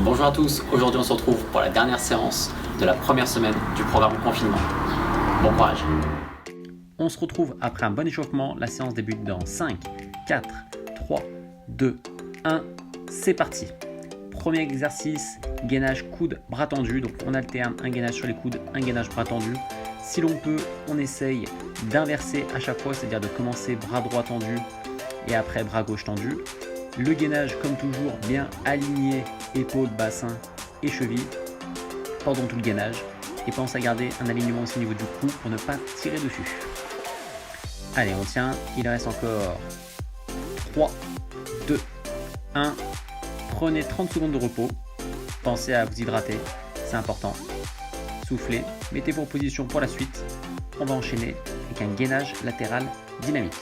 Bonjour à tous, aujourd'hui on se retrouve pour la dernière séance de la première semaine du programme confinement. Bon courage. On se retrouve après un bon échauffement, la séance débute dans 5, 4, 3, 2, 1, c'est parti. Premier exercice, gainage coude, bras tendu, donc on alterne un gainage sur les coudes, un gainage bras tendu. Si l'on peut, on essaye d'inverser à chaque fois, c'est-à-dire de commencer bras droit tendu et après bras gauche tendu. Le gainage, comme toujours, bien aligné, épaules, bassin et cheville pendant tout le gainage. Et pense à garder un alignement aussi au niveau du cou pour ne pas tirer dessus. Allez, on tient. Il reste encore 3, 2, 1. Prenez 30 secondes de repos. Pensez à vous hydrater, c'est important. Soufflez, mettez-vous en position pour la suite. On va enchaîner avec un gainage latéral dynamique.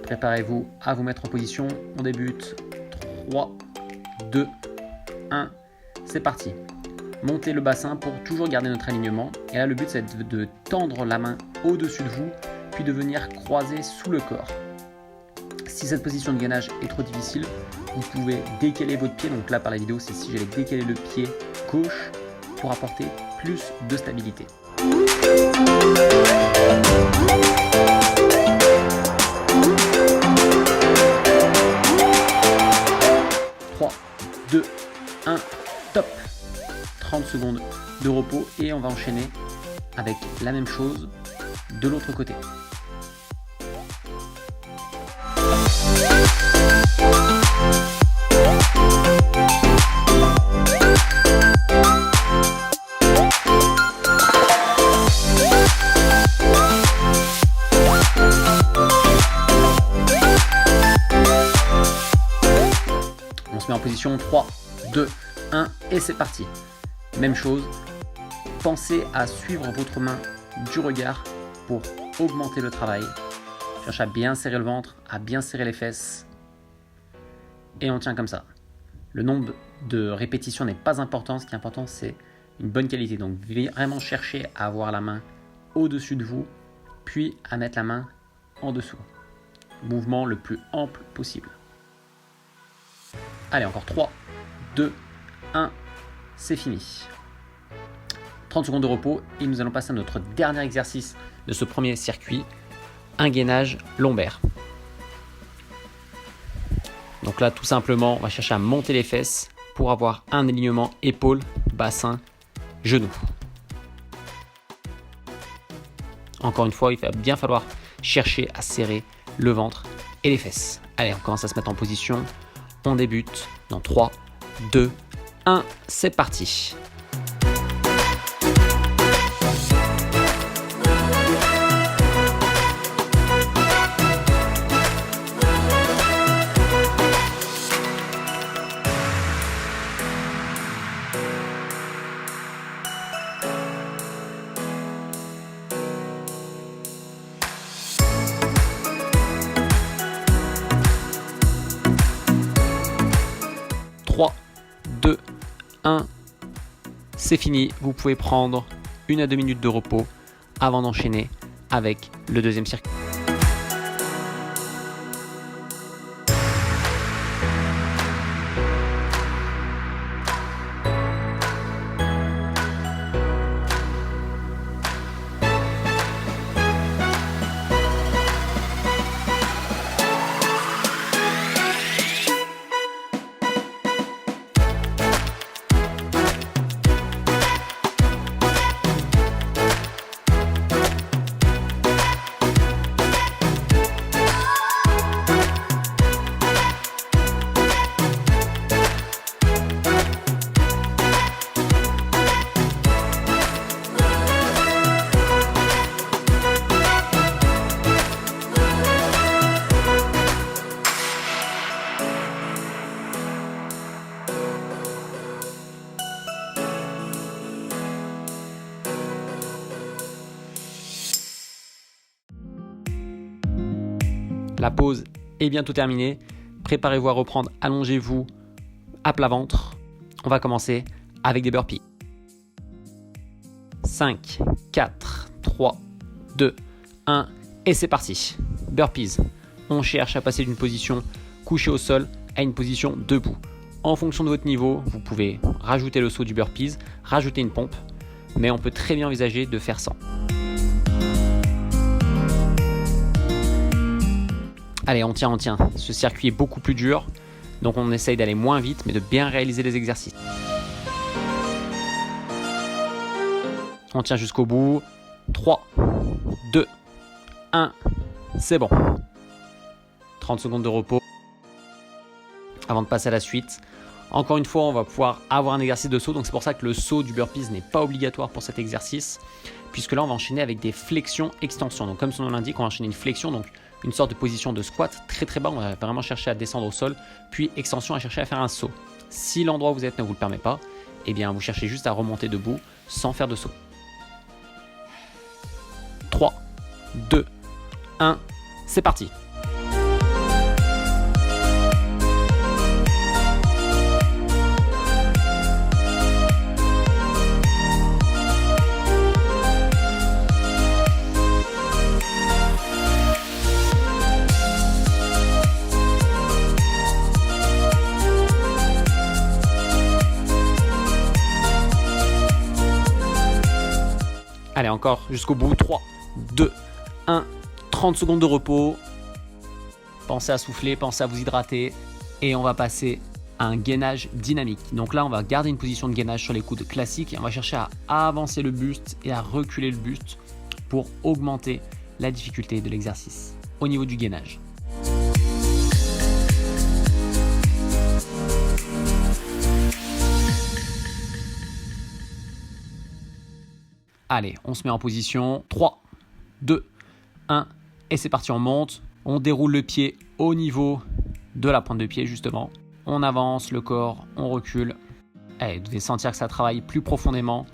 Préparez-vous à vous mettre en position. On débute. 3, 2, 1. C'est parti. Montez le bassin pour toujours garder notre alignement. Et là, le but, c'est de tendre la main au-dessus de vous, puis de venir croiser sous le corps. Si cette position de gainage est trop difficile, vous pouvez décaler votre pied. Donc là, par la vidéo, c'est si j'allais décaler le pied gauche pour apporter plus de stabilité. Top. 30 secondes de repos et on va enchaîner avec la même chose de l'autre côté. On se met en position 3, 2, 1 et c'est parti. Même chose, pensez à suivre votre main du regard pour augmenter le travail. Cherche à bien serrer le ventre, à bien serrer les fesses. Et on tient comme ça. Le nombre de répétitions n'est pas important, ce qui est important c'est une bonne qualité. Donc vraiment cherchez à avoir la main au-dessus de vous, puis à mettre la main en dessous. Mouvement le plus ample possible. Allez, encore 3, 2, 1, c'est fini. 30 secondes de repos et nous allons passer à notre dernier exercice de ce premier circuit, un gainage lombaire. Donc là, tout simplement, on va chercher à monter les fesses pour avoir un alignement épaule, bassin, genou. Encore une fois, il va bien falloir chercher à serrer le ventre et les fesses. Allez, on commence à se mettre en position. On débute dans 3, 2, 1, c'est parti. C'est fini, vous pouvez prendre 1 à 2 minutes de repos avant d'enchaîner avec le deuxième circuit. La pause est bientôt terminée. Préparez-vous à reprendre, allongez-vous à plat ventre. On va commencer avec des burpees. 5, 4, 3, 2, 1 et c'est parti. Burpees. On cherche à passer d'une position couchée au sol à une position debout. En fonction de votre niveau, vous pouvez rajouter le saut du burpees, rajouter une pompe, mais on peut très bien envisager de faire 100. Allez, on tient. Ce circuit est beaucoup plus dur, donc on essaye d'aller moins vite, mais de bien réaliser les exercices. On tient jusqu'au bout. 3, 2, 1, c'est bon. 30 secondes de repos avant de passer à la suite. Encore une fois, on va pouvoir avoir un exercice de saut, donc c'est pour ça que le saut du burpees n'est pas obligatoire pour cet exercice, puisque là on va enchaîner avec des flexions-extensions. Donc comme son nom l'indique, on va enchaîner une flexion, donc une sorte de position de squat très très bas, on va vraiment chercher à descendre au sol, puis extension à chercher à faire un saut. Si l'endroit où vous êtes ne vous le permet pas, eh bien vous cherchez juste à remonter debout sans faire de saut. 3, 2, 1, c'est parti. Allez, encore jusqu'au bout. 3, 2, 1, 30 secondes de repos. Pensez à souffler, pensez à vous hydrater. Et on va passer à un gainage dynamique. Donc là, on va garder une position de gainage sur les coudes classiques et on va chercher à avancer le buste et à reculer le buste pour augmenter la difficulté de l'exercice au niveau du gainage. Allez, on se met en position. 3, 2, 1 et c'est parti, on monte. On déroule le pied au niveau de la pointe de pied justement. On avance le corps, on recule. Allez, vous devez sentir que ça travaille plus profondément.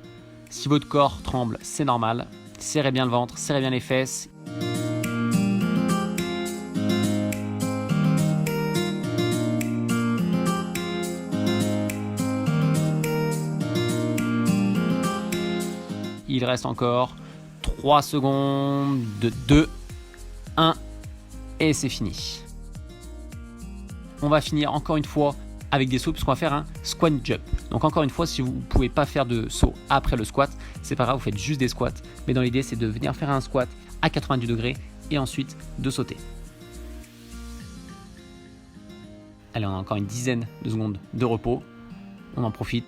Si votre corps tremble, c'est normal. Serrez bien le ventre, serrez bien les fesses. Il reste encore 3 secondes de 2, 1 et c'est fini. On va finir encore une fois avec des sauts puisqu'on va faire un squat jump. Donc encore une fois, si vous ne pouvez pas faire de saut après le squat, c'est pas grave, vous faites juste des squats. Mais dans l'idée, c'est de venir faire un squat à 90 degrés et ensuite de sauter. Allez, on a encore une dizaine de secondes de repos. On en profite.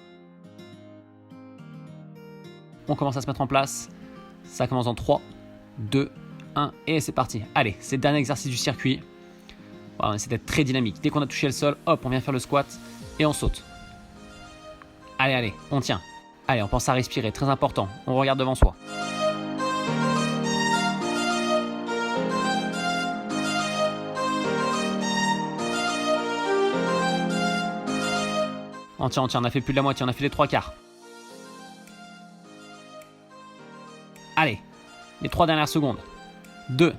On commence à se mettre en place. Ça commence en 3, 2, 1 et c'est parti. Allez, c'est le dernier exercice du circuit. Voilà, on essaie d'être très dynamique. Dès qu'on a touché le sol, hop, on vient faire le squat et on saute. Allez, on tient. Allez, on pense à respirer, très important. On regarde devant soi. On tient, on a fait plus de la moitié, on a fait les 3/4. Allez, les 3 dernières secondes. 2,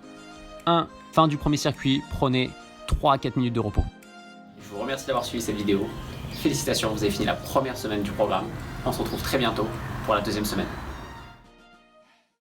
1, fin du premier circuit. Prenez 3 à 4 minutes de repos. Je vous remercie d'avoir suivi cette vidéo. Félicitations, vous avez fini la première semaine du programme. On se retrouve très bientôt pour la deuxième semaine.